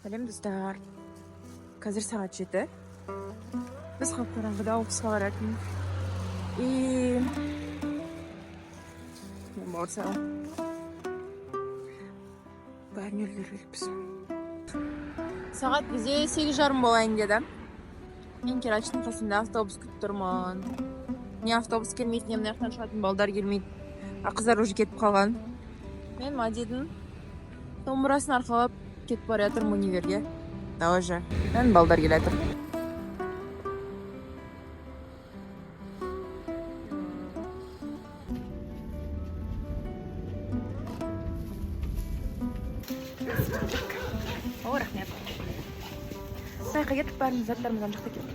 Сәлем достар. Қазір сағат 7. Біз қап-қараңғыда оқысқа баратын. Мен барсам. Бәрін өлдіріліппіз. Сағат бізде 8:30 болайын деді. Мен Керачтың қасында автобус күтіп тұрмын. Не автобус келмейді, не мына жақтан шығатын балдар келмейді. Қыздар уже кетіп қалған. Мен Мадидің домбырасын арқалап кетіп бара жатырмын универге. Тоже. Мен балдар келе жатыр. О, рахмет. Сайқа кетіп бәріміз заттарымыз ана жақта кетті.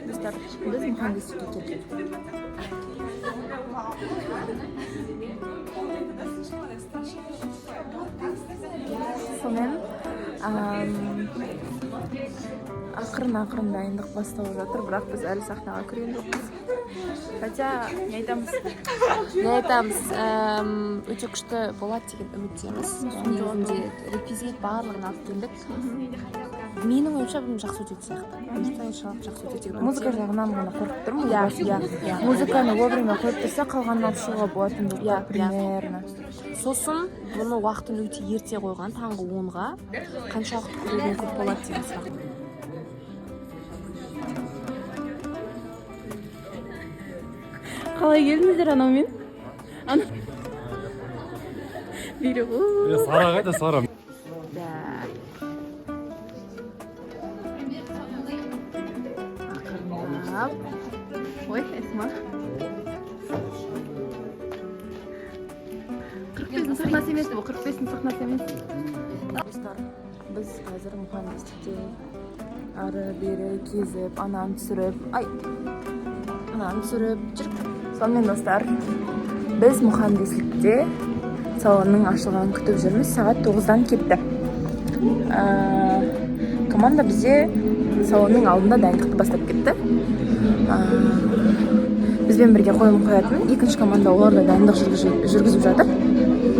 Достар, біз мұхандисlikке келдік. Сонымен ақырын дайындық басталып жатыр, бірақ біз әлі сахнаға кірген жоқпыз. Хотя не айтамыз, өте күшті болады деген үміттеміз. Негізінде реквизит барлығын алып келдік. Менің ойымша бұл жақсы өтеді сияқты. Музыка жағынан ғана қорқып тұрмын. Музыканы вовремя қойып тұрса, қалғанын алып шығуға болатын болды. Примерно. Сосын бұны уақытын өте ерте қойған, таңғы 10-ға қаншалықты көрген көп болады деген сұрақ. Қалай келдіңіздер анаумен? Бері ғой. Сара қайда, Сара? Ақырындап. Ой, Эсма. 45-дің сахнасы емес бұл, 45-дің сахнасы емес. Достар, біз қазір мұхандистікте ары-бері кезіп, ананы түсіріп жүріп. Сонымен достар, біз мұхандислікте салонның ашылғанын күтіп жүрміз. Сағат 9-дан кетті. Команда бізде салонның алдында дайындықты бастап кетті. Бізбен бірге қойылым қоятын екінші команда олар да дайындық жүргізіп жатыр.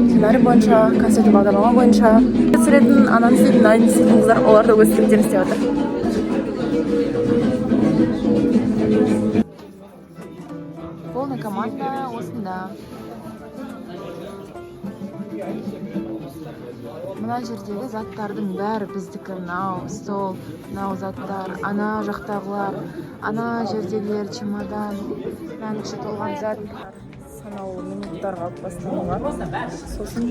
Сценарий бойынша, концерттік бағдарлама бойынша түсіретін, ананы істейтін, дайын істейтін қыздар, олар да өз тірліктерін істеп жатыр. Полный команда осында. Мына жердегі заттардың бәрі біздікі. Мынау стол, мынау заттар, ана жақтағылар, ана жердегілер, чемодан, мынаның іші толған зат. Санаулы минуттарға алып басталған. Сосын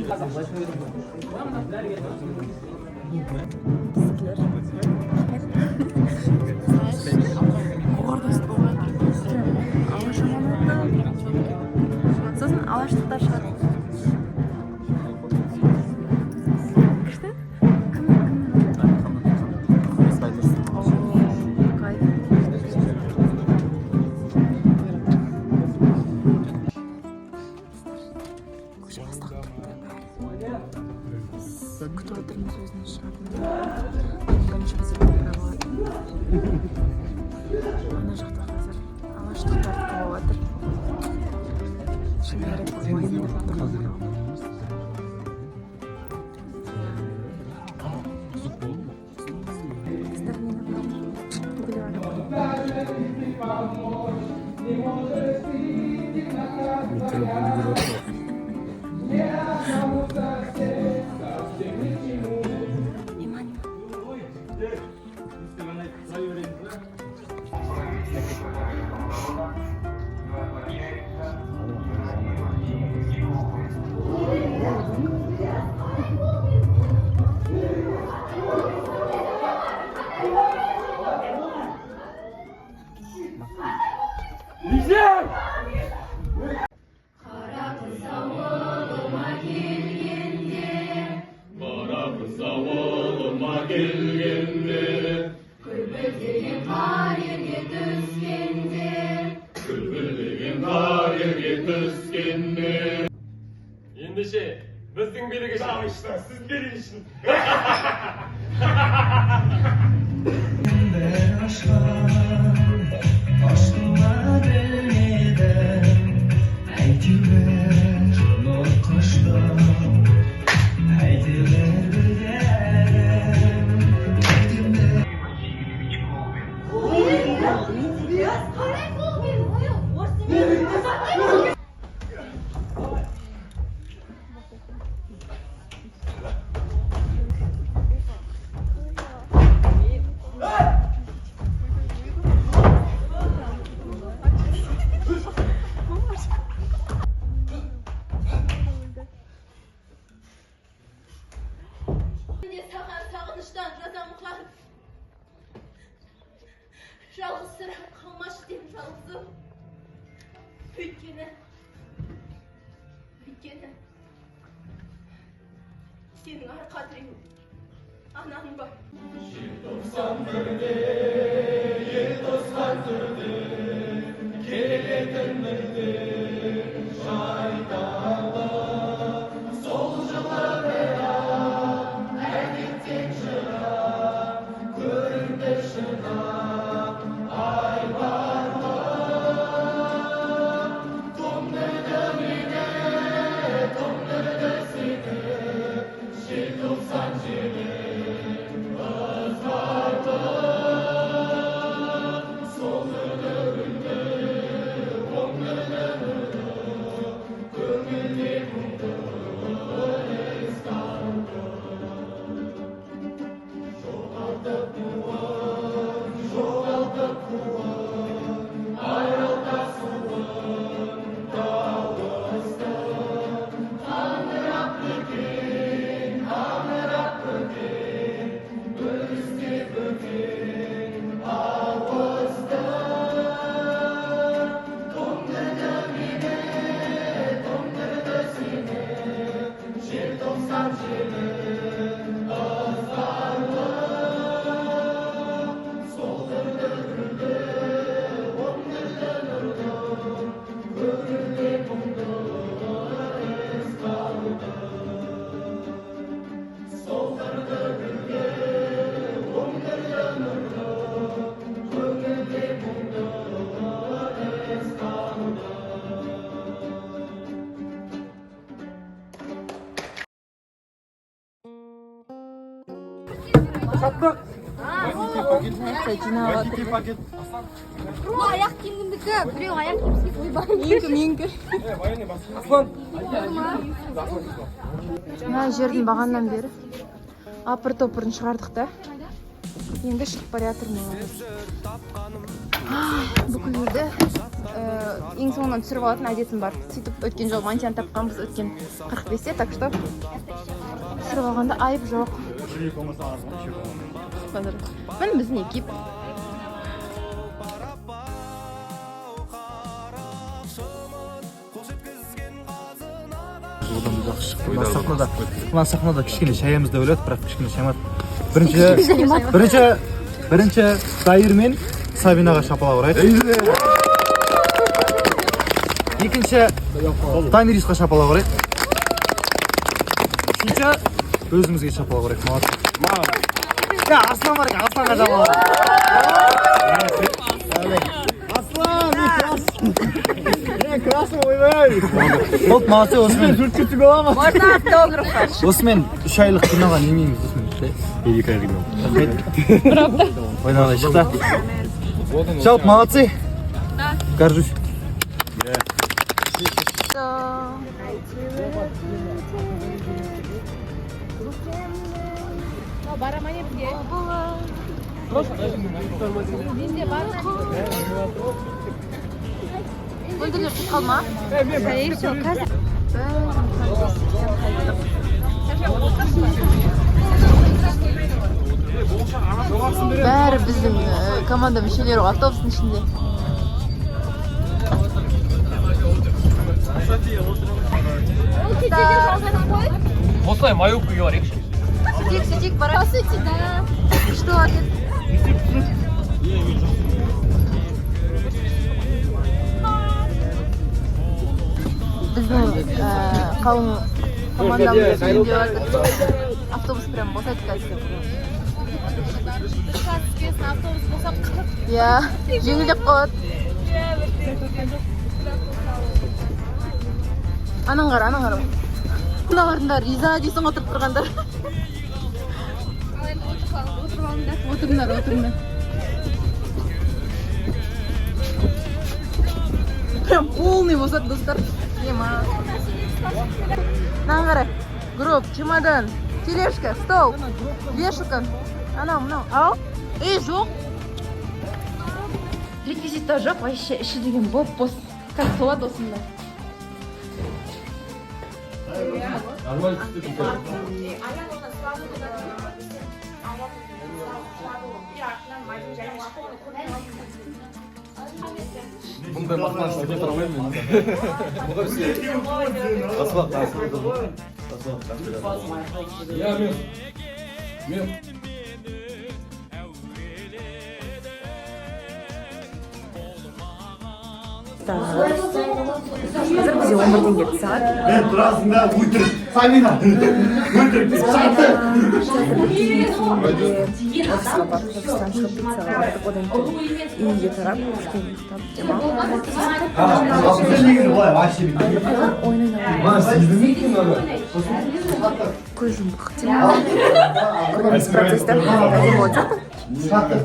сосын алаштықтар шығады. Күшті? Көше бастақ кетті бәрі. Күтіп отырмыз өзінің шығатынын. Бірінші бізде бәрі болады. Ана жақта қазір алаштықтар туып жатыр. Ендеше, біздің береге шағышта, сіз береге үшін. Әйтеуір нұр қашты Алсу. Өйткені сенің ар қадірің анаң бар. Желтоқсан бірде ел тосқан түрде келетін бірде жайдары сол жылы бірақ әдеттен жырақ көрінді шынақ айбарлы тоңдырды мені тоңдырды сені желтоқсан жері Bu ayak kimdiki? Birew ayak kimsiki oyban. Менікі. Мына жердің бағаннан бері апыр-топырын шығардық та. Енді шығып бара жатырмыз. Бүкіл жерде ең соңынан түсіріп алатын әдетім бар. Сөйтіп өткен жол мантияны тапқанбыз өткен 45-те, так что түсіріп алғанда айып жоқ. Міне біздің екип. Мына сахнада кішкене шаямызды өледі, бірақ кішкене шаймады. Бірінші Дайыр мен Сабинаға шапалақ ұрайық. Екінші Тамирисқа шапалақ ұрайық. Үшінші өзімізге шапалақ ұрайық. Я, Аслан бар екен, Асланға шапалақ. Аслан, красный ойбай. Болды, молодцы, осымен түрткетіп аламын. Можно автограф. Осымен 3 айлық киноға немейміз осымен. 2 ай кино. Правда? Ойнағай шықта. Жалпы, молодцы. Горжусь. Барамане бізге. Мөлдірлер тұт қалма. Бәрі біздің команда мүшелері автобустың ішінде. осылай майок күйге барайықшы. Сетик, бара. По сути, да. Что это? Біздің қалың командамыз үйінде жатыр. Автобус прям босайды қазір. Автобус босап қалады. Иә, жеңілдеп қалады. Анан қара. Мыналардың риза дейсің отырып тұрғандар. Отырыңдар. Прям полный босат, достар. Ема. Мынаған қара. Гроб, чемодан, тележка, стол, вешалка. Анау. Ау? Жоқ. Реквизита жоқ, вообще іші деген бос. Как болады осында? Bunday maqtanishni keltira olmayman. Asfalt, Ya men. Hazır bize 11'den geçti saat. Ben durasın da uydur. Saymina. Uydur. Ofisқа барып, офистан шығып пицца алдық, одан кейін үйге тарап, кішкене ұйықтап, демалып. Ойнай көз жұмдық. Көмеміз процесті әдемі болып жатыр.